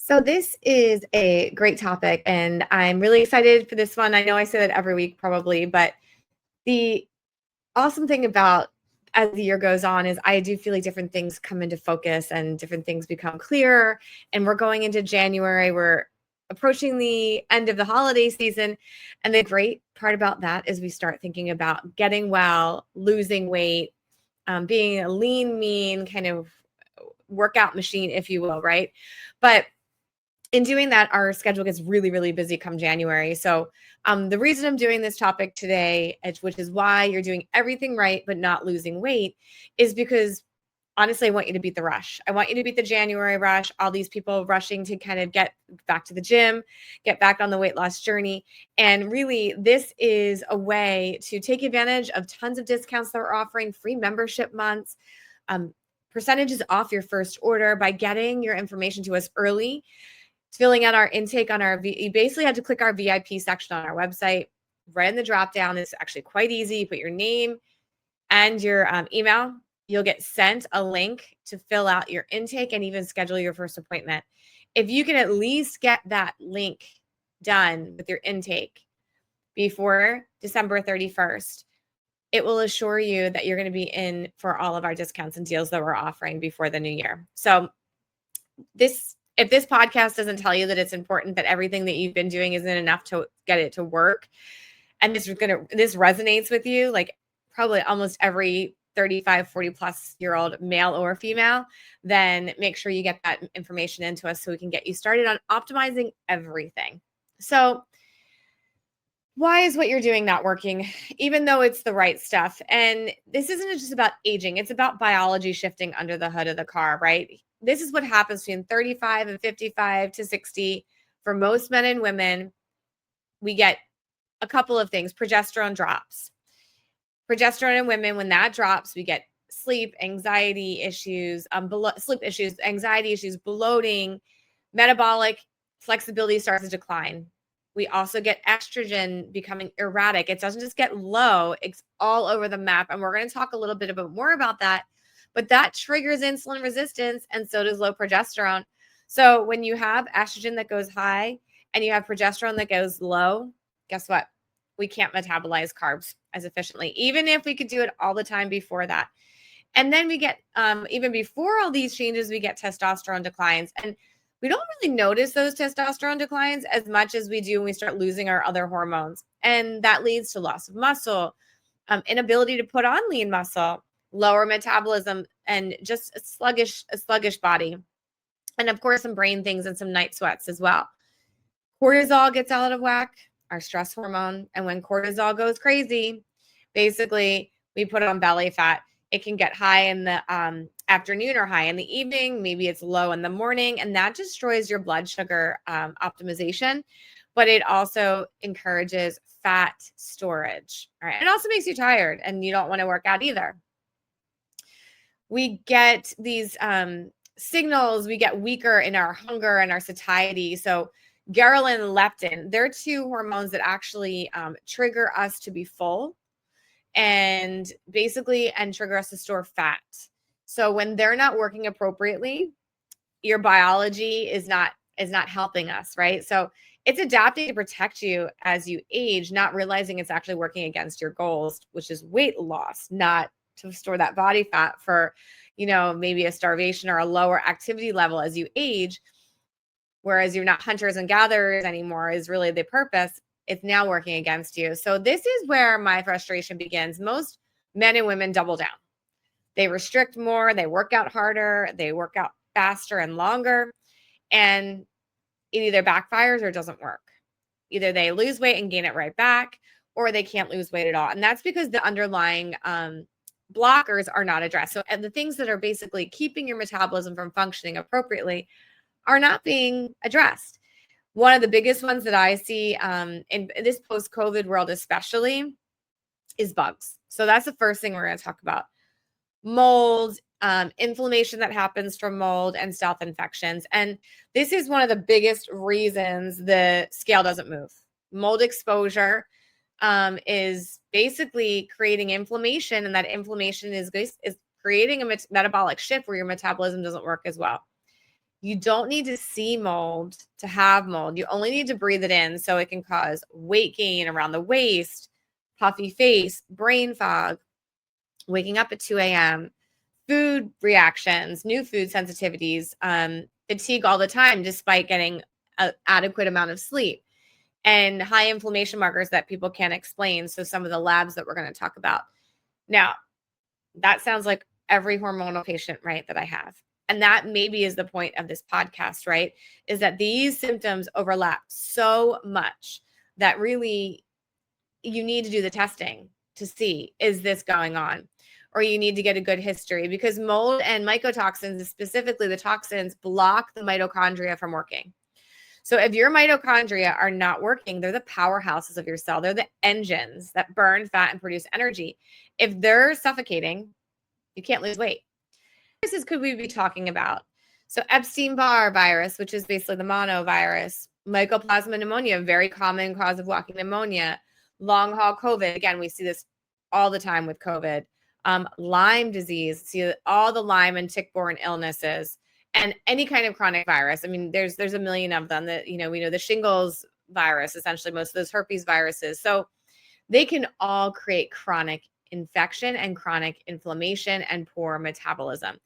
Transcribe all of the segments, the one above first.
So this is a great topic, and I'm really excited for this one. I know I say that every week probably, but the awesome thing about as the year goes on is I do feel like different things come into focus and different things become clearer. And we're going into January. We're approaching the end of the holiday season. And the great part about that is we start thinking about getting well, losing weight, being a lean, mean kind of workout machine, if you will, right? But in doing that, our schedule gets really, really busy come January. So the reason I'm doing this topic today, which is why you're doing everything right but not losing weight, is because honestly, I want you to beat the rush. I want you to beat the January rush, all these people rushing to kind of get back to the gym, get back on the weight loss journey. And really, this is a way to take advantage of tons of discounts that we're offering, free membership months, um, percentages off your first order by getting your information to us early, filling out our intake on you basically had to click our VIP section on our website. Right in the drop down, it's actually quite easy. You put your name and your email. You'll get sent a link to fill out your intake and even schedule your first appointment. If you can at least get that link done with your intake before December 31st, it will assure you that you're going to be in for all of our discounts and deals that we're offering before the new year. So if this podcast doesn't tell you that it's important that everything that you've been doing isn't enough to get it to work, and this resonates with you, like probably almost every 35, 40 plus year old male or female, then make sure you get that information into us so we can get you started on optimizing everything. So why is what you're doing not working, even though it's the right stuff? And this isn't just about aging. It's about biology shifting under the hood of the car, right? This is what happens between 35 and 55 to 60. For most men and women, we get a couple of things. Progesterone drops. Progesterone in women, when that drops, we get sleep, anxiety issues, anxiety issues, bloating, metabolic flexibility starts to decline. We also get estrogen becoming erratic. It doesn't just get low, it's all over the map. And we're going to talk a little bit more about that. But that triggers insulin resistance, and so does low progesterone. So when you have estrogen that goes high and you have progesterone that goes low, guess what? We can't metabolize carbs as efficiently, even if we could do it all the time before that. And then we get, even before all these changes, we get testosterone declines. And we don't really notice those testosterone declines as much as we do when we start losing our other hormones. And that leads to loss of muscle, inability to put on lean muscle, lower metabolism, and just a sluggish body. And of course, some brain things and some night sweats as well. Cortisol gets out of whack, our stress hormone. And when cortisol goes crazy, basically we put on belly fat. It can get high in the afternoon or high in the evening. Maybe it's low in the morning, and that destroys your blood sugar optimization. But it also encourages fat storage. All right. It also makes you tired, and you don't want to work out either. We get these signals. We get weaker in our hunger and our satiety. So ghrelin and leptin, they're two hormones that actually trigger us to be full and trigger us to store fat. So when they're not working appropriately, your biology is not helping us, right? So it's adapting to protect you as you age, not realizing it's actually working against your goals, which is weight loss, not to store that body fat for, maybe a starvation or a lower activity level as you age. Whereas you're not hunters and gatherers anymore is really the purpose. It's now working against you. So this is where my frustration begins. Most men and women double down. They restrict more, they work out harder, they work out faster and longer, and it either backfires or doesn't work. Either they lose weight and gain it right back, or they can't lose weight at all. And that's because the underlying blockers are not addressed. So and the things that are basically keeping your metabolism from functioning appropriately are not being addressed. One of the biggest ones that I see in this post-COVID world especially is bugs. So that's the first thing we're going to talk about. Mold, inflammation that happens from mold, and self-infections. And this is one of the biggest reasons the scale doesn't move. Mold exposure is basically creating inflammation, and that inflammation is creating a metabolic shift where your metabolism doesn't work as well. You don't need to see mold to have mold. You only need to breathe it in, so it can cause weight gain around the waist, puffy face, brain fog, waking up at 2 a.m., food reactions, new food sensitivities, fatigue all the time despite getting an adequate amount of sleep, and high inflammation markers that people can't explain. So some of the labs that we're going to talk about. Now, that sounds like every hormonal patient, right, that I have. And that maybe is the point of this podcast, right? Is that these symptoms overlap so much that really you need to do the testing to see, is this going on? Or you need to get a good history, because mold and mycotoxins, specifically the toxins, block the mitochondria from working. So if your mitochondria are not working, they're the powerhouses of your cell. They're the engines that burn fat and produce energy. If they're suffocating, you can't lose weight. What viruses could we be talking about? So Epstein-Barr virus, which is basically the monovirus, mycoplasma pneumonia, very common cause of walking pneumonia, long haul COVID. Again, we see this all the time with COVID. Lyme disease, see all the Lyme and tick-borne illnesses, and any kind of chronic virus. I mean, there's a million of them that, we know the shingles virus, essentially most of those herpes viruses. So they can all create chronic infection and chronic inflammation and poor metabolism.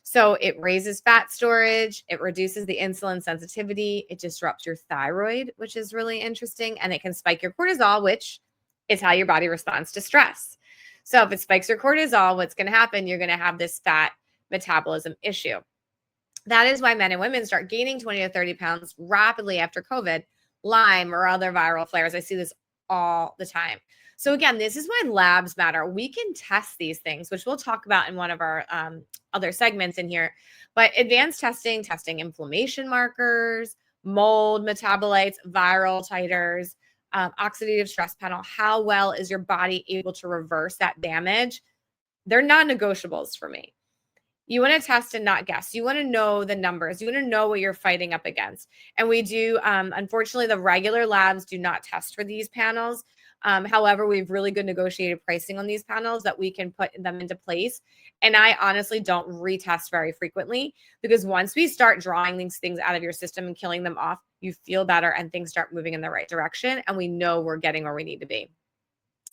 So it raises fat storage, it reduces the insulin sensitivity, it disrupts your thyroid, which is really interesting, and it can spike your cortisol, which is how your body responds to stress. So if it spikes your cortisol, what's going to happen? You're going to have this fat metabolism issue. That is why men and women start gaining 20 to 30 pounds rapidly after COVID, Lyme, or other viral flares. I see this all the time. So again, this is why labs matter. We can test these things, which we'll talk about in one of our other segments in here. But advanced testing inflammation markers, mold metabolites, viral titers, oxidative stress panel. How well is your body able to reverse that damage? They're non-negotiables for me. You want to test and not guess. You want to know the numbers. You want to know what you're fighting up against. And we do, unfortunately, the regular labs do not test for these panels. However, we have really good negotiated pricing on these panels that we can put them into place. And I honestly don't retest very frequently, because once we start drawing these things out of your system and killing them off, you feel better and things start moving in the right direction. And we know we're getting where we need to be.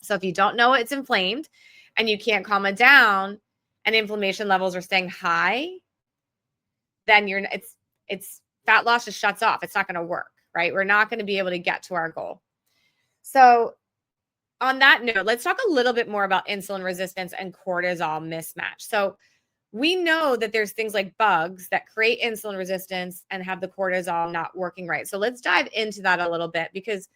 So if you don't know it's inflamed and you can't calm it down, and inflammation levels are staying high, then it's fat loss just shuts off. It's not going to work, right? We're not going to be able to get to our goal. So on that note, let's talk a little bit more about insulin resistance and cortisol mismatch. So we know that there's things like bugs that create insulin resistance and have the cortisol not working right. So let's dive into that a little bit, because,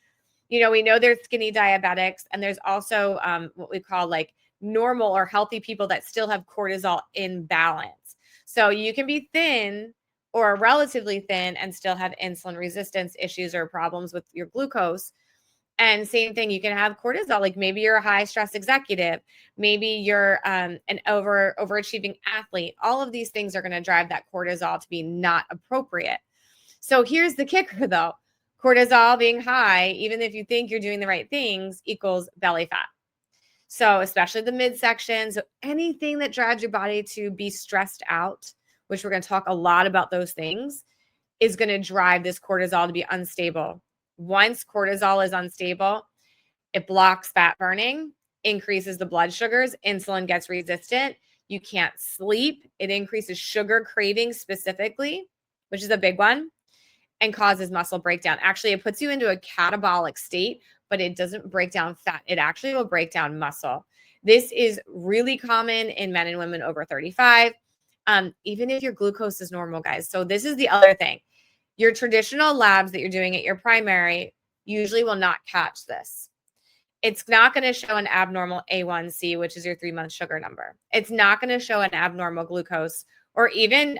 we know there's skinny diabetics, and there's also what we call like normal or healthy people that still have cortisol imbalance. So you can be thin or relatively thin and still have insulin resistance issues or problems with your glucose. And same thing, you can have cortisol, like maybe you're a high stress executive, maybe you're an overachieving athlete. All of these things are going to drive that cortisol to be not appropriate. So here's the kicker though. Cortisol being high, even if you think you're doing the right things, equals belly fat. So especially the midsection. So anything that drives your body to be stressed out, which we're going to talk a lot about those things, is going to drive this cortisol to be unstable. Once cortisol is unstable, it blocks fat burning, increases the blood sugars, insulin gets resistant, you can't sleep, it increases sugar cravings specifically, which is a big one, and causes muscle breakdown. Actually, it puts you into a catabolic state, but it doesn't break down fat. It actually will break down muscle. This is really common in men and women over 35, even if your glucose is normal, guys. So this is the other thing. Your traditional labs that you're doing at your primary usually will not catch this. It's not going to show an abnormal A1C, which is your 3-month sugar number. It's not going to show an abnormal glucose, or even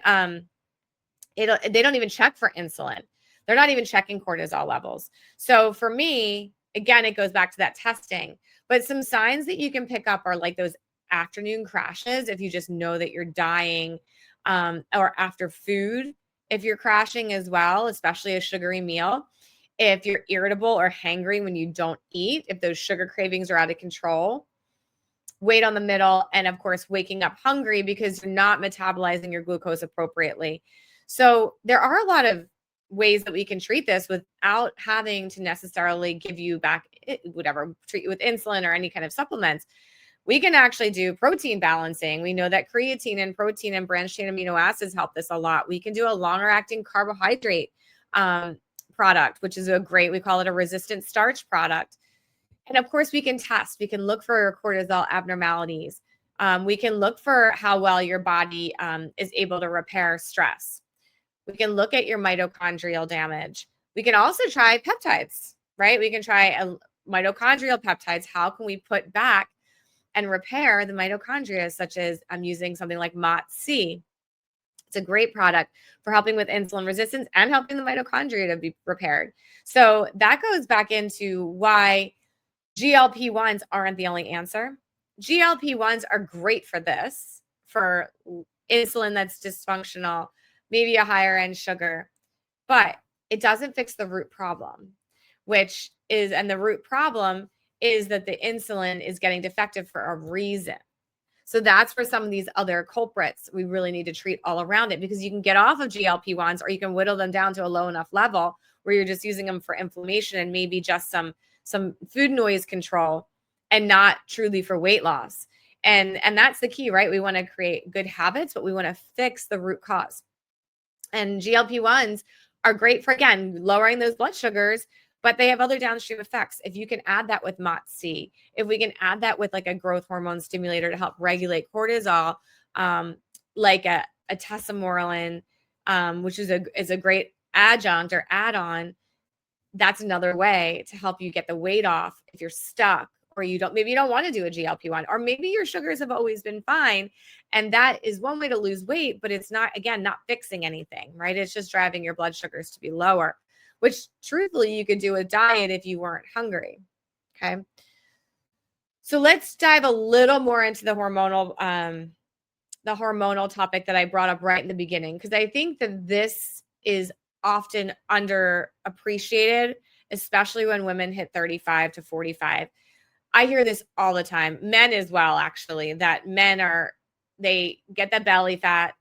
they don't even check for insulin. They're not even checking cortisol levels. So for me, again, it goes back to that testing. But some signs that you can pick up are like those afternoon crashes, if you just know that you're dying, or after food, if you're crashing as well, especially a sugary meal. If you're irritable or hangry when you don't eat, if those sugar cravings are out of control, weight on the middle, and of course, waking up hungry because you're not metabolizing your glucose appropriately. So there are a lot of ways that we can treat this without having to necessarily give you back whatever, treat you with insulin or any kind of supplements. We can actually do protein balancing. We know that creatine and protein and branched chain amino acids help this a lot. We can do a longer acting carbohydrate product, which is we call it a resistant starch product. And of course, we can test. We can look for cortisol abnormalities. We can look for how well your body is able to repair stress. We can look at your mitochondrial damage. We can also try peptides, right? We can try mitochondrial peptides. How can we put back and repair the mitochondria, such as I'm using something like MOTS-C. It's a great product for helping with insulin resistance and helping the mitochondria to be repaired. So that goes back into why GLP-1s aren't the only answer. GLP-1s are great for this, for insulin that's dysfunctional, maybe a higher end sugar, but it doesn't fix the root problem, and the root problem is that the insulin is getting defective for a reason. So that's for some of these other culprits we really need to treat all around it, because you can get off of GLP-1s or you can whittle them down to a low enough level where you're just using them for inflammation and maybe just some food noise control and not truly for weight loss. And that's the key, right? We want to create good habits, but we want to fix the root cause. And GLP-1s are great for, again, lowering those blood sugars, but they have other downstream effects. If you can add that with MOTS-C, if we can add that with like a growth hormone stimulator to help regulate cortisol, like a tesamorelin, which is a great adjunct or add-on, that's another way to help you get the weight off if you're stuck, or maybe you don't want to do a GLP-1, or maybe your sugars have always been fine. And that is one way to lose weight, but it's not fixing anything, right? It's just driving your blood sugars to be lower, which truthfully you could do a diet if you weren't hungry. Okay. So let's dive a little more into the hormonal topic that I brought up right in the beginning, because I think that this is often underappreciated, especially when women hit 35 to 45. I hear this all the time. Men as well, actually, that they get the belly fat.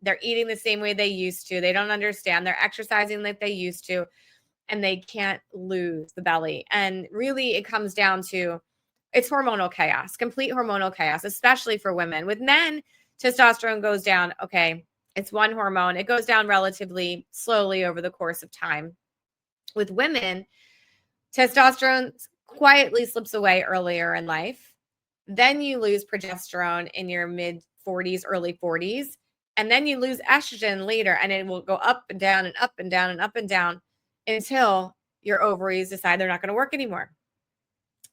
They're eating the same way they used to. They don't understand. They're exercising like they used to, and they can't lose the belly. And really, it comes down to it's hormonal chaos, complete hormonal chaos, especially for women. With men, testosterone goes down. Okay, it's one hormone. It goes down relatively slowly over the course of time. With women, testosterone quietly slips away earlier in life. Then you lose progesterone in your mid 40s, early 40s. And then you lose estrogen later, and it will go up and down and up and down and up and down until your ovaries decide they're not going to work anymore.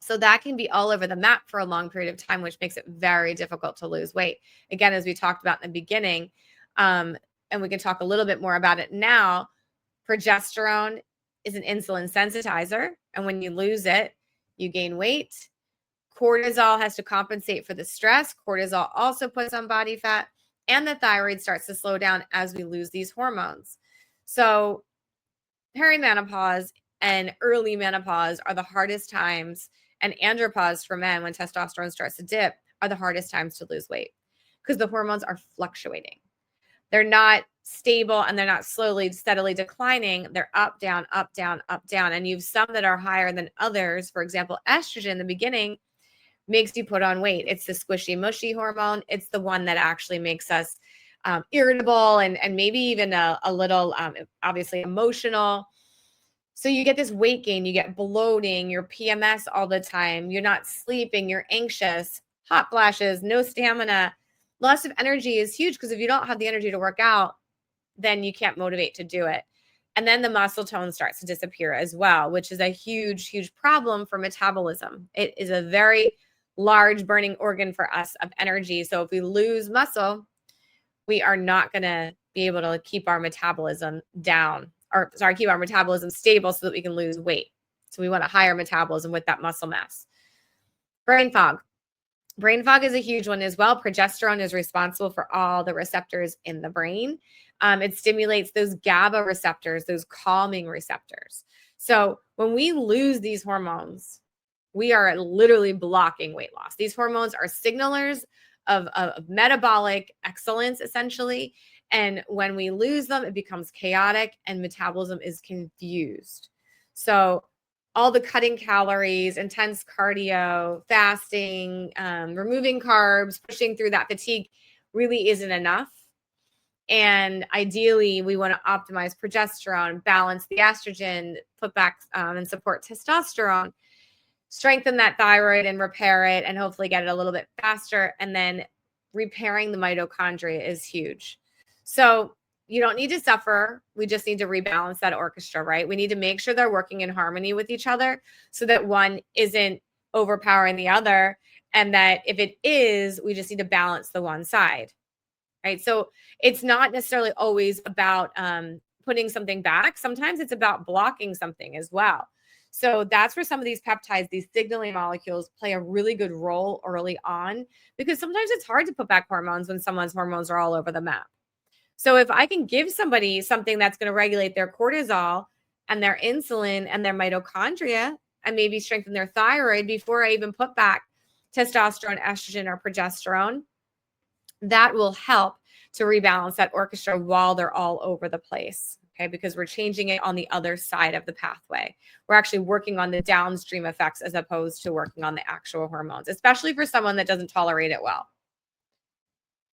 So that can be all over the map for a long period of time, which makes it very difficult to lose weight. Again, as we talked about in the beginning, and we can talk a little bit more about it now, progesterone is an insulin sensitizer. And when you lose it, you gain weight. Cortisol has to compensate for the stress. Cortisol also puts on body fat, and the thyroid starts to slow down as we lose these hormones. So perimenopause and early menopause are the hardest times, and andropause for men, when testosterone starts to dip, are the hardest times to lose weight, because the hormones are fluctuating. They're not stable, and they're not steadily declining. They're up, down, up, down, up, down. And you have some that are higher than others. For example, estrogen in the beginning makes you put on weight. It's the squishy, mushy hormone. It's the one that actually makes us irritable and maybe even a little, obviously, emotional. So you get this weight gain, you get bloating, your PMS all the time. You're not sleeping, you're anxious, hot flashes, no stamina. Loss of energy is huge, because if you don't have the energy to work out, then you can't motivate to do it. And then the muscle tone starts to disappear as well, which is a huge, huge problem for metabolism. It is a very large burning organ for us of energy. So if we lose muscle, we are not going to be able to keep our metabolism down, keep our metabolism stable so that we can lose weight. So we want a higher metabolism with that muscle mass. Brain fog. Brain fog is a huge one as well. Progesterone is responsible for all the receptors in the brain. It stimulates those GABA receptors, those calming receptors. So when we lose these hormones, we are literally blocking weight loss. These hormones are signalers of metabolic excellence, essentially, And when we lose them, it becomes chaotic and metabolism is confused. So all the cutting calories, intense cardio, fasting, removing carbs, pushing through that fatigue really isn't enough. And ideally, we want to optimize progesterone, balance the estrogen, put back and support testosterone, strengthen that thyroid and repair it, and hopefully get it a little bit faster. And then repairing the mitochondria is huge. So you don't need to suffer. We just need to rebalance that orchestra, right? We need to make sure they're working in harmony with each other so that one isn't overpowering the other. And that if it is, we just need to balance the one side, right? So it's not necessarily always about putting something back. Sometimes it's about blocking something as well. So that's where some of these peptides, these signaling molecules, play a really good role early on, because sometimes it's hard to put back hormones when someone's hormones are all over the map. So if I can give somebody something that's going to regulate their cortisol and their insulin and their mitochondria and maybe strengthen their thyroid before I even put back testosterone, estrogen, or progesterone, that will help to rebalance that orchestra while they're all over the place. Okay, because we're changing it on the other side of the pathway. We're actually working on the downstream effects as opposed to working on the actual hormones, especially for someone that doesn't tolerate it well.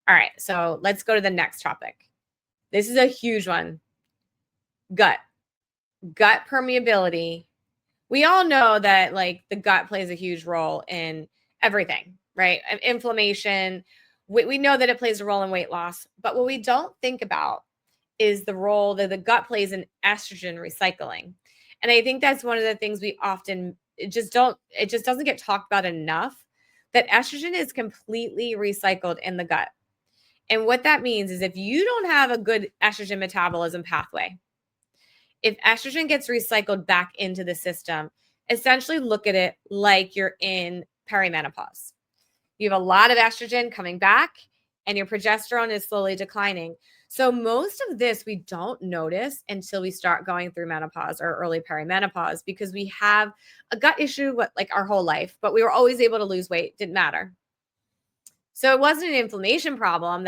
All right, so let's go to the next topic. This is a huge one. Gut permeability. We all know that like the gut plays a huge role in everything, right? Inflammation. We know that it plays a role in weight loss, but what we don't think about is the role that the gut plays in estrogen recycling. And I think that's one of the things we often it just doesn't get talked about enough, that estrogen is completely recycled in the gut. And what that means is if you don't have a good estrogen metabolism pathway, if estrogen gets recycled back into the system, essentially look at it like you're in perimenopause. You have a lot of estrogen coming back and your progesterone is slowly declining. So most of this we don't notice until we start going through menopause or early perimenopause, because we have a gut issue like our whole life, but we were always able to lose weight. Didn't matter. So it wasn't an inflammation problem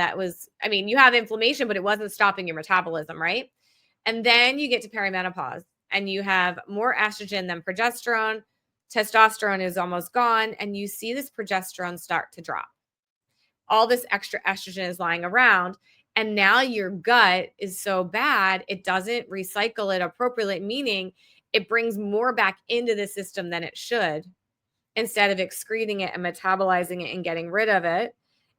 you have inflammation, but it wasn't stopping your metabolism, right? And then you get to perimenopause and you have more estrogen than progesterone. Testosterone is almost gone, and you see this progesterone start to drop. All this extra estrogen is lying around, and now your gut is so bad, it doesn't recycle it appropriately, meaning it brings more back into the system than it should, instead of excreting it and metabolizing it and getting rid of it.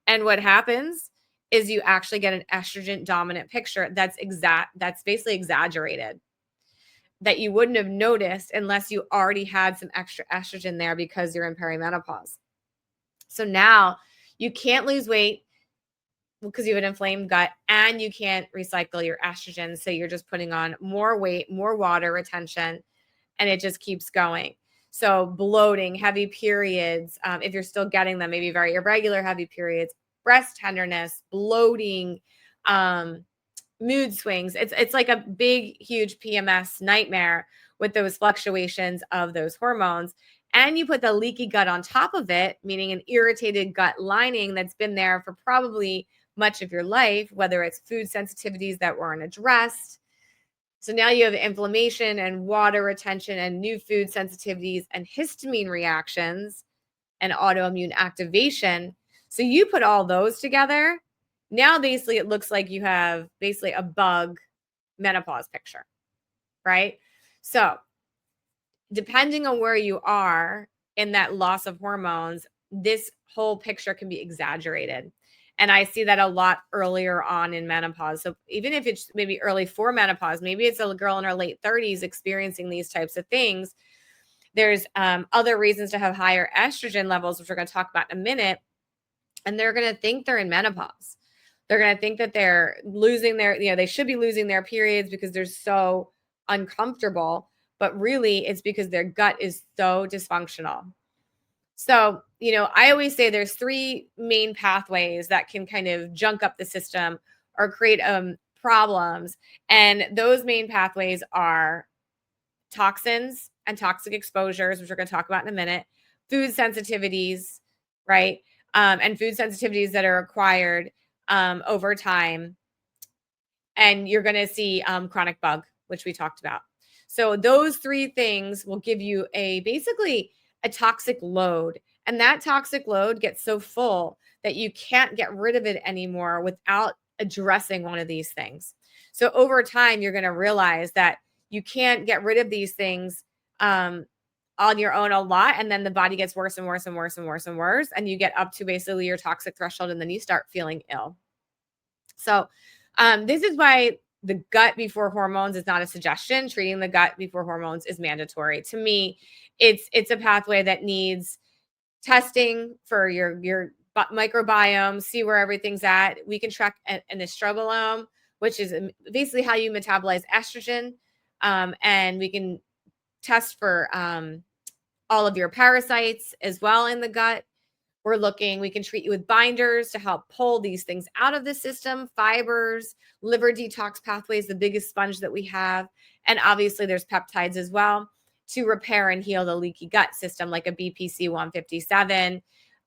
And what happens is you actually get an estrogen dominant picture that's basically exaggerated, that you wouldn't have noticed unless you already had some extra estrogen there because you're in perimenopause. So now you can't lose weight because you have an inflamed gut, and you can't recycle your estrogen. So you're just putting on more weight, more water retention, and it just keeps going. So bloating, heavy periods, if you're still getting them, maybe very irregular heavy periods, breast tenderness, bloating, mood swings. It's like a big, huge PMS nightmare with those fluctuations of those hormones. And you put the leaky gut on top of it, meaning an irritated gut lining that's been there for probably much of your life, whether it's food sensitivities that weren't addressed. So now you have inflammation and water retention and new food sensitivities and histamine reactions and autoimmune activation. So you put all those together. Now, basically, it looks like you have basically a bug menopause picture, right? So depending on where you are in that loss of hormones, this whole picture can be exaggerated. And I see that a lot earlier on in menopause. So even if it's maybe early for menopause, maybe it's a girl in her late 30s experiencing these types of things. There's other reasons to have higher estrogen levels, which we're going to talk about in a minute. And they're going to think they're in menopause. They're going to think that they're losing they should be losing their periods because they're so uncomfortable. But really, it's because their gut is so dysfunctional. So, I always say there's three main pathways that can kind of junk up the system or create problems. And those main pathways are toxins and toxic exposures, which we're going to talk about in a minute, food sensitivities, right? And food sensitivities that are acquired over time, and you're going to see chronic bug, which we talked about. So those 3 things will give you basically a toxic load. And that toxic load gets so full that you can't get rid of it anymore without addressing one of these things. So over time, you're going to realize that you can't get rid of these things on your own a lot. And then the body gets worse and worse and worse and worse and worse. And you get up to basically your toxic threshold, and then you start feeling ill. So this is why the gut before hormones is not a suggestion. Treating the gut before hormones is mandatory. To me, it's a pathway that needs testing for your microbiome, see where everything's at. We can track an estrogen, which is basically how you metabolize estrogen. And we can test for all of your parasites as well in the gut. We can treat you with binders to help pull these things out of the system, fibers, liver detox pathways, the biggest sponge that we have. And obviously there's peptides as well to repair and heal the leaky gut system, like a BPC 157,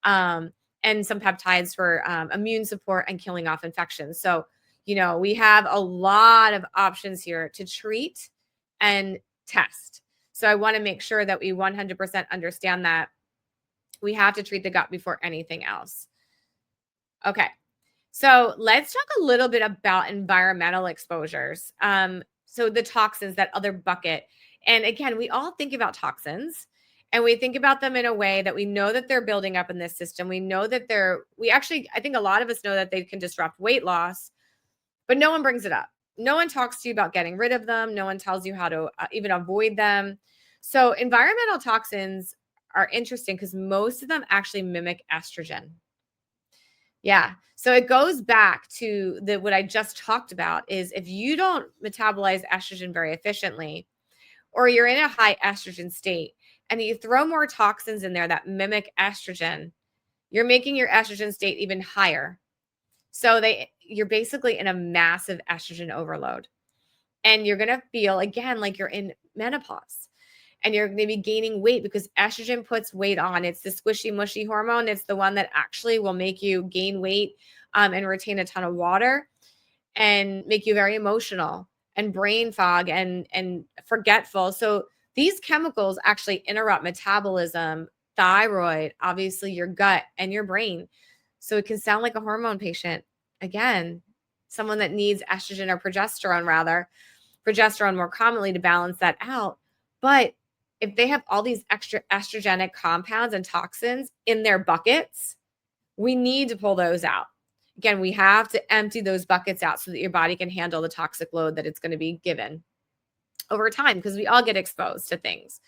and some peptides for immune support and killing off infections. So, we have a lot of options here to treat and test. So I want to make sure that we 100% understand that we have to treat the gut before anything else. Okay. So let's talk a little bit about environmental exposures. So the toxins, that other bucket. And again, we all think about toxins, and we think about them in a way that we know that they're building up in this system. We know that I think a lot of us know that they can disrupt weight loss, but no one brings it up. No one talks to you about getting rid of them. No one tells you how to even avoid them. So environmental toxins are interesting because most of them actually mimic estrogen. Yeah. So it goes back to what I just talked about is if you don't metabolize estrogen very efficiently, or you're in a high estrogen state and you throw more toxins in there that mimic estrogen, you're making your estrogen state even higher. So you're basically in a massive estrogen overload, and you're going to feel again like you're in menopause. And you're going to be gaining weight because estrogen puts weight on. It's the squishy, mushy hormone. It's the one that actually will make you gain weight and retain a ton of water and make you very emotional and brain fog and forgetful. So these chemicals actually interrupt metabolism, thyroid, obviously your gut and your brain. So it can sound like a hormone patient. Again, someone that needs estrogen or progesterone more commonly to balance that out. But if they have all these extra estrogenic compounds and toxins in their buckets, we need to pull those out. Again, we have to empty those buckets out so that your body can handle the toxic load that it's going to be given over time, because we all get exposed to things.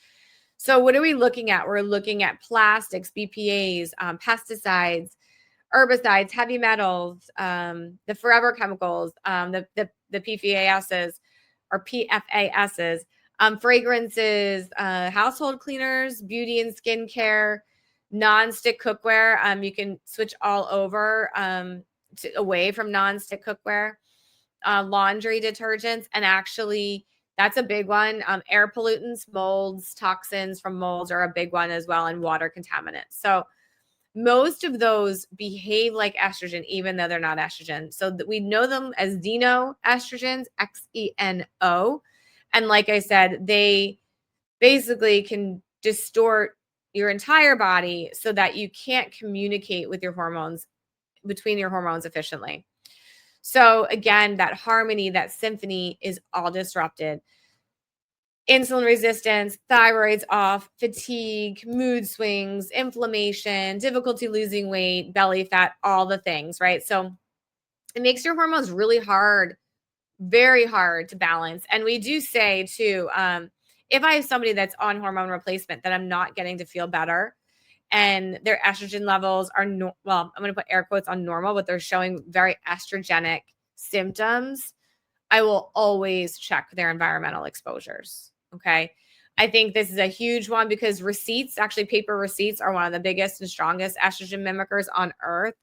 So what are we looking at? We're looking at plastics, BPAs, pesticides, herbicides, heavy metals, the forever chemicals, the PFASs or PFASs, fragrances, household cleaners, beauty and skincare, non-stick cookware. You can switch all over away from non-stick cookware, laundry detergents, and actually that's a big one. Air pollutants, molds, toxins from molds are a big one as well, and water contaminants. So most of those behave like estrogen, even though they're not estrogen. So we know them as xenoestrogens, XENO. And like I said, they basically can distort your entire body so that you can't communicate with your hormones, between your hormones efficiently. So again, that harmony, that symphony is all disrupted. Insulin resistance, thyroid's off, fatigue, mood swings, inflammation, difficulty losing weight, belly fat, all the things, right? So it makes your hormones really hard, very hard to balance. And we do say too, if I have somebody that's on hormone replacement that I'm not getting to feel better and their estrogen levels are, I'm going to put air quotes on normal, but they're showing very estrogenic symptoms, I will always check their environmental exposures. Okay. I think this is a huge one because paper receipts are one of the biggest and strongest estrogen mimickers on earth.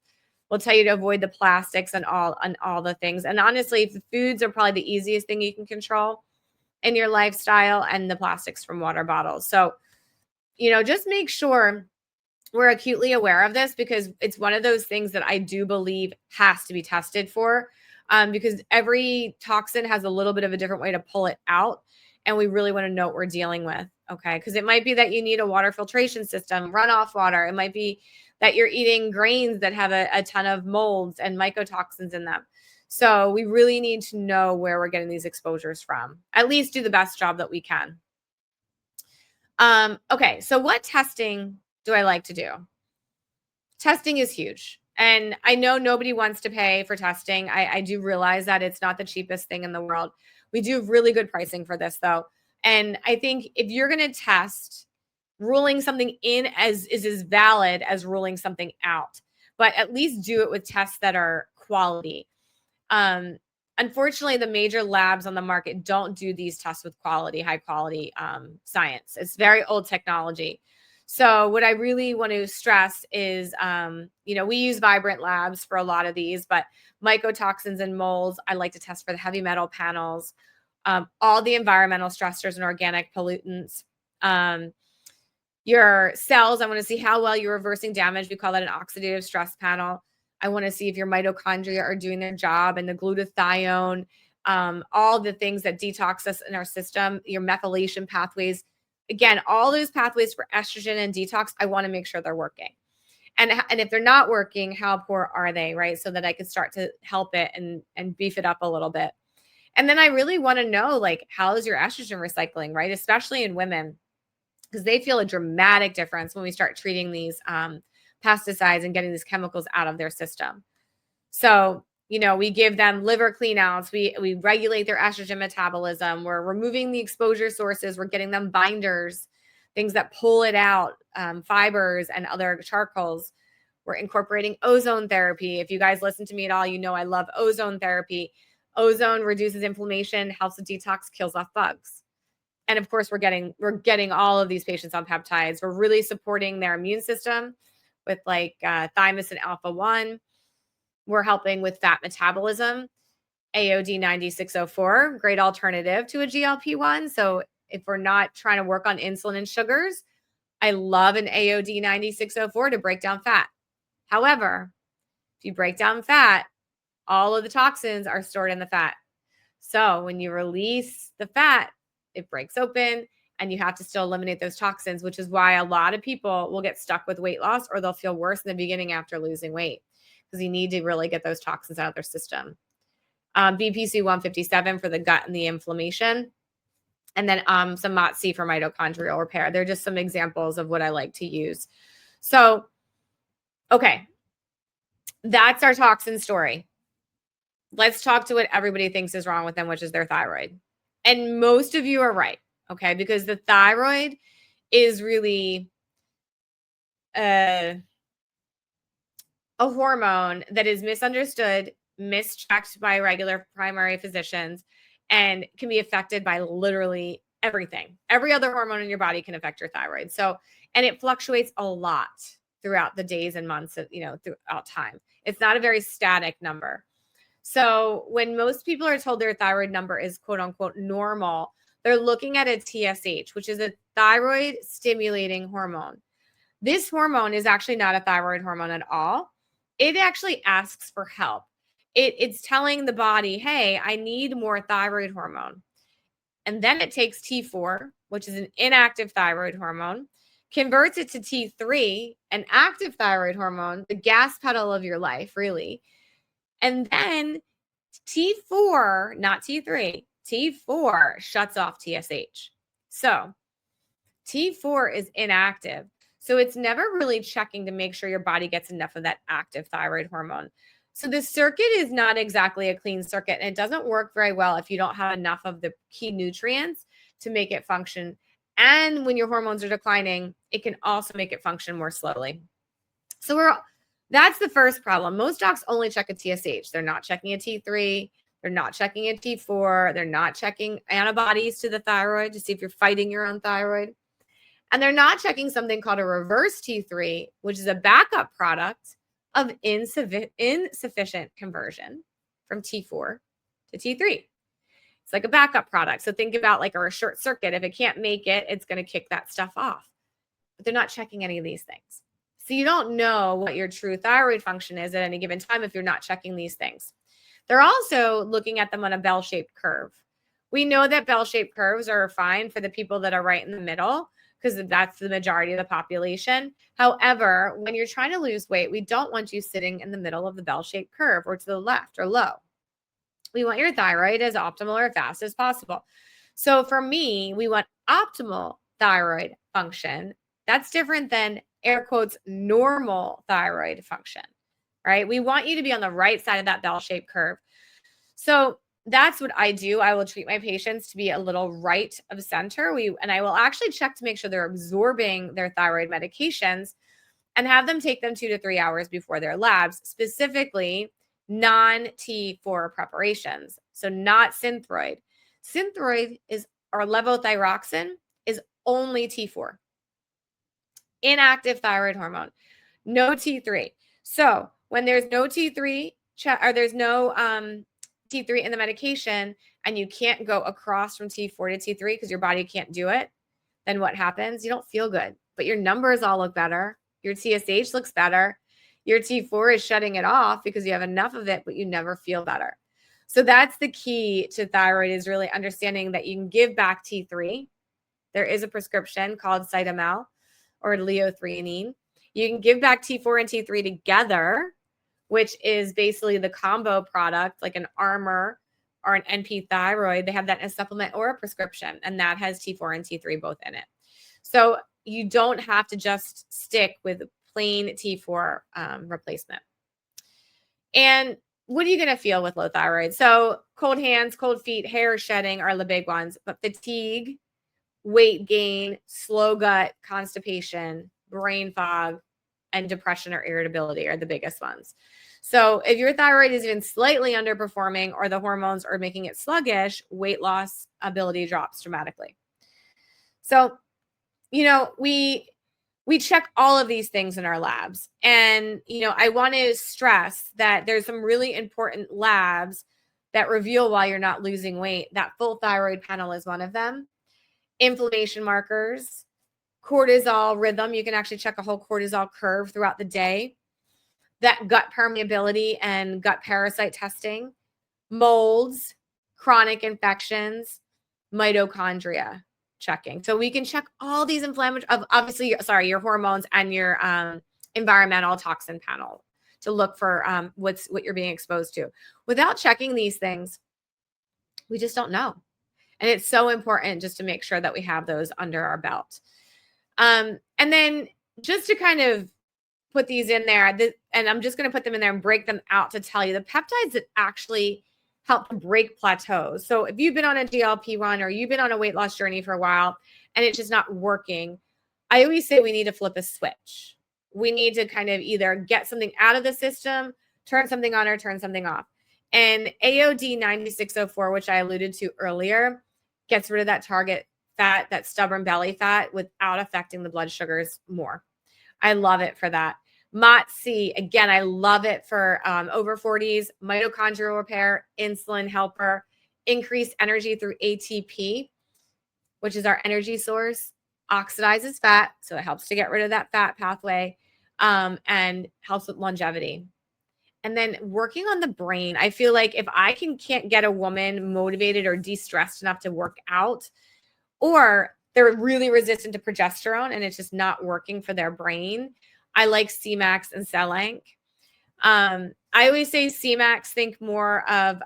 We'll tell you to avoid the plastics and all the things. And honestly, the foods are probably the easiest thing you can control in your lifestyle, and the plastics from water bottles. So, just make sure we're acutely aware of this, because it's one of those things that I do believe has to be tested for. because every toxin has a little bit of a different way to pull it out. And we really want to know what we're dealing with. Okay. Because it might be that you need a water filtration system, runoff water. It might be that you're eating grains that have a ton of molds and mycotoxins in them. So we really need to know where we're getting these exposures from. At least do the best job that we can. Okay. So what testing do I like to do? Testing is huge. And I know nobody wants to pay for testing. I do realize that it's not the cheapest thing in the world. We do really good pricing for this, though. And I think if you're going to test, ruling something in is as valid as ruling something out. But at least do it with tests that are quality. Unfortunately, the major labs on the market don't do these tests with quality, high quality science. It's very old technology. So what I really want to stress is, we use Vibrant Labs for a lot of these, but mycotoxins and molds, I like to test for the heavy metal panels, all the environmental stressors and organic pollutants. Your cells, I want to see how well you're reversing damage. We call that an oxidative stress panel. I want to see if your mitochondria are doing their job, and the glutathione, all the things that detox us in our system, your methylation pathways. Again, all those pathways for estrogen and detox, I want to make sure they're working. And if they're not working, how poor are they, right? So that I can start to help it and beef it up a little bit. And then I really want to know, like, how is your estrogen recycling, right? Especially in women, because they feel a dramatic difference when we start treating these pesticides and getting these chemicals out of their system. So, we give them liver cleanouts. We regulate their estrogen metabolism. We're removing the exposure sources. We're getting them binders, things that pull it out, fibers and other charcoals. We're incorporating ozone therapy. If you guys listen to me at all, I love ozone therapy. Ozone reduces inflammation, helps with detox, kills off bugs. And of course, we're getting all of these patients on peptides. We're really supporting their immune system with like thymosin alpha-1. We're helping with fat metabolism. AOD 9604, great alternative to a GLP-1. So if we're not trying to work on insulin and sugars, I love an AOD 9604 to break down fat. However, if you break down fat, all of the toxins are stored in the fat. So when you release the fat, it breaks open and you have to still eliminate those toxins, which is why a lot of people will get stuck with weight loss, or they'll feel worse in the beginning after losing weight, because you need to really get those toxins out of their system. BPC 157 for the gut and the inflammation. And then some MOTS-C for mitochondrial repair. They're just some examples of what I like to use. So, okay, that's our toxin story. Let's talk to what everybody thinks is wrong with them, which is their thyroid. And most of you are right, okay? Because the thyroid is really a hormone that is misunderstood, mischecked by regular primary physicians, and can be affected by literally everything. Every other hormone in your body can affect your thyroid. So, and it fluctuates a lot throughout the days and months of, throughout time. It's not a very static number. So when most people are told their thyroid number is quote unquote normal, they're looking at a TSH, which is a thyroid stimulating hormone. This hormone is actually not a thyroid hormone at all. It actually asks for help. It's telling the body, hey, I need more thyroid hormone. And then it takes T4, which is an inactive thyroid hormone, converts it to T3, an active thyroid hormone, the gas pedal of your life, really. And then T4, not T3, T4 shuts off TSH. So T4 is inactive. So it's never really checking to make sure your body gets enough of that active thyroid hormone. So the circuit is not exactly a clean circuit, and it doesn't work very well if you don't have enough of the key nutrients to make it function. And when your hormones are declining, it can also make it function more slowly. So that's the first problem. Most docs only check a TSH. They're not checking a T3. They're not checking a T4. They're not checking antibodies to the thyroid to see if you're fighting your own thyroid. And they're not checking something called a reverse T3, which is a backup product of insufficient conversion from T4 to T3. It's like a backup product. So think about like a short circuit. If it can't make it, it's going to kick that stuff off. But they're not checking any of these things. So you don't know what your true thyroid function is at any given time if you're not checking these things. They're also looking at them on a bell-shaped curve. We know that bell-shaped curves are fine for the people that are right in the middle because that's the majority of the population. However, when you're trying to lose weight, we don't want you sitting in the middle of the bell-shaped curve or to the left or low. We want your thyroid as optimal or fast as possible. So for me, we want optimal thyroid function. That's different than air quotes normal thyroid function, right? We want you to be on the right side of that bell-shaped curve. So that's what I do. I will treat my patients to be a little right of center. And I will actually check to make sure they're absorbing their thyroid medications and have them take them 2 to 3 hours before their labs, specifically non-T4 preparations. So not Synthroid. Synthroid is, or levothyroxine is only T4. Inactive thyroid hormone, no T3. So when there's no T3 or there's no T3 in the medication and you can't go across from T4 to T3 because your body can't do it, then what happens? You don't feel good, but your numbers all look better. Your TSH looks better. Your T4 is shutting it off because you have enough of it, but you never feel better. So that's the key to thyroid, is really understanding that you can give back T3. There is a prescription called Cytomel or leothreonine. You can give back T4 and T3 together, which is basically the combo product, like an Armor or an NP thyroid. They have that in a supplement or a prescription, and that has T4 and T3 both in it. So you don't have to just stick with plain T4 replacement. And what are you going to feel with low thyroid? So cold hands, cold feet, hair shedding are the big ones, but fatigue, weight gain, slow gut, constipation, brain fog, and depression or irritability are the biggest ones. So if your thyroid is even slightly underperforming or the hormones are making it sluggish, weight loss ability drops dramatically. So, you know, we check all of these things in our labs. And, you know, I want to stress that there's some really important labs that reveal why you're not losing weight. That full thyroid panel is one of them. Inflammation markers, cortisol rhythm. You can actually check a whole cortisol curve throughout the day. That gut permeability and gut parasite testing, molds, chronic infections, mitochondria checking. So we can check all these inflammatory, obviously, your hormones and your environmental toxin panel to look for what you're being exposed to. Without checking these things, we just don't know. And it's so important just to make sure that we have those under our belt. And then just to kind of put these in there, and I'm just going to put them in there and break them out to tell you the peptides that actually help to break plateaus. So if you've been on a GLP-1 or you've been on a weight loss journey for a while and it's just not working, I always say we need to flip a switch. We need to kind of either get something out of the system, turn something on, or turn something off. And AOD 9604, which I alluded to earlier, gets rid of that target fat, that stubborn belly fat, without affecting the blood sugars more. I love it for that. MOTC, again, I love it for over 40s, mitochondrial repair, insulin helper, increased energy through ATP, which is our energy source, oxidizes fat, so it helps to get rid of that fat pathway, and helps with longevity. And then working on the brain, I feel like if I can't get a woman motivated or de-stressed enough to work out, or they're really resistant to progesterone and it's just not working for their brain, I like CMAX and Celank. I always say CMAX, think more of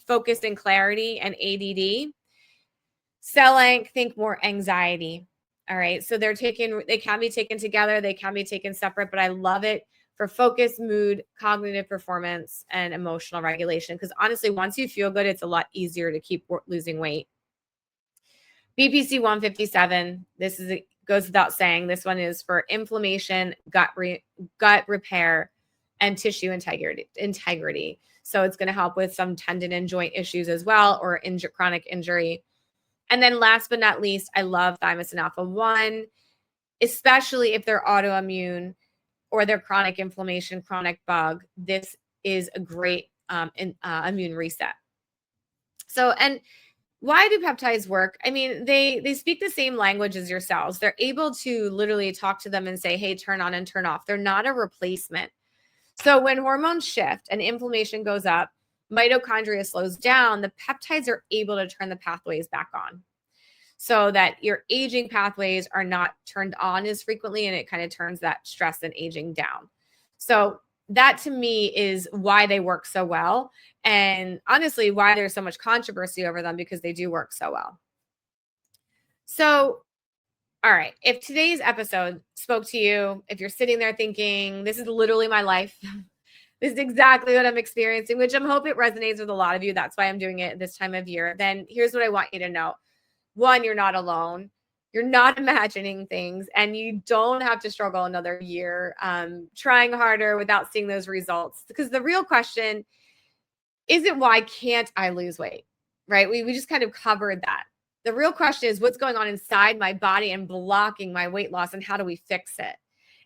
focus and clarity and ADD. Celank, think more anxiety. All right. So they can be taken together. They can be taken separate, but I love it for focus, mood, cognitive performance, and emotional regulation. Because honestly, once you feel good, it's a lot easier to keep losing weight. BPC 157, goes without saying. This one is for inflammation, gut repair, and tissue integrity. So it's going to help with some tendon and joint issues as well, or chronic injury. And then last but not least, I love thymosin alpha-1, especially if they're autoimmune or they're chronic inflammation, chronic bug. This is a great immune reset. So, and why do peptides work? I mean, they speak the same language as your cells. They're able to literally talk to them and say, hey, turn on and turn off. They're not a replacement. So when hormones shift and inflammation goes up, mitochondria slows down, the peptides are able to turn the pathways back on so that your aging pathways are not turned on as frequently, and it kind of turns that stress and aging down. So that to me is why they work so well, and honestly why there's so much controversy over them, because they do work so well. So all right, if today's episode spoke to you, if you're sitting there thinking, this is literally my life, this is exactly what I'm experiencing, which I'm hoping it resonates with a lot of you, that's why I'm doing it this time of year, then here's what I want you to know. One, you're not alone. You're not imagining things, and you don't have to struggle another year trying harder without seeing those results. Because the real question isn't why can't I lose weight, right? We just kind of covered that. The real question is what's going on inside my body and blocking my weight loss, and how do we fix it?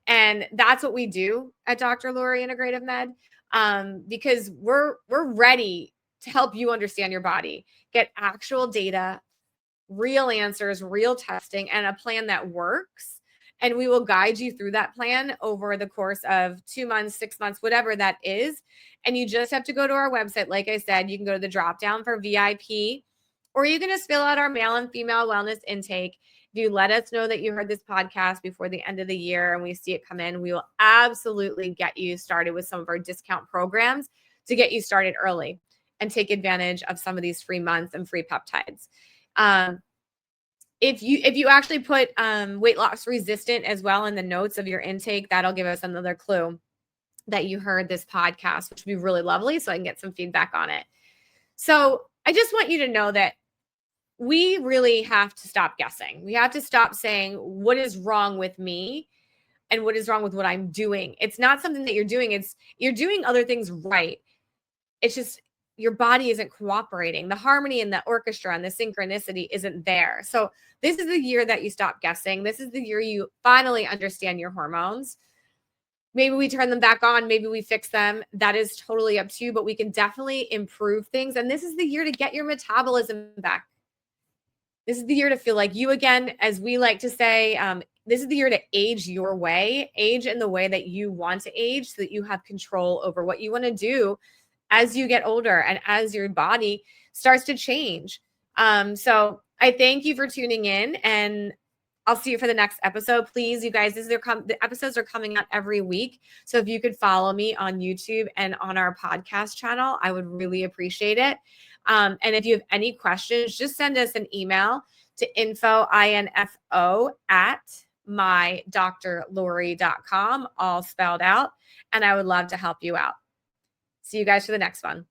And that's what we do at Dr. Lori Integrative Med, because we're ready to help you understand your body, get actual data, real answers, real testing, and a plan that works. And we will guide you through that plan over the course of 2 months, 6 months, whatever that is. And you just have to go to our website. Like I said, you can go to the drop down for VIP, or you can just fill out our male and female wellness intake. If you let us know that you heard this podcast before the end of the year and we see it come in, we will absolutely get you started with some of our discount programs to get you started early and take advantage of some of these free months and free peptides. If you actually put weight loss resistant as well in the notes of your intake, that'll give us another clue that you heard this podcast, which would be really lovely, so I can get some feedback on it. So I just want you to know that we really have to stop guessing. We have to stop saying, what is wrong with me and what is wrong with what I'm doing? It's not something that you're doing. It's you're doing other things right. It's just your body isn't cooperating. The harmony and the orchestra and the synchronicity isn't there. So this is the year that you stop guessing. This is the year you finally understand your hormones. Maybe we turn them back on. Maybe we fix them. That is totally up to you, but we can definitely improve things. And this is the year to get your metabolism back. This is the year to feel like you again, as we like to say. This is the year to age your way, age in the way that you want to age, so that you have control over what you want to do as you get older and as your body starts to change. So I thank you for tuning in, and I'll see you for the next episode. Please, you guys, the episodes are coming out every week. So if you could follow me on YouTube and on our podcast channel, I would really appreciate it. And if you have any questions, just send us an email to info at mydrlori.com, all spelled out. And I would love to help you out. See you guys for the next one.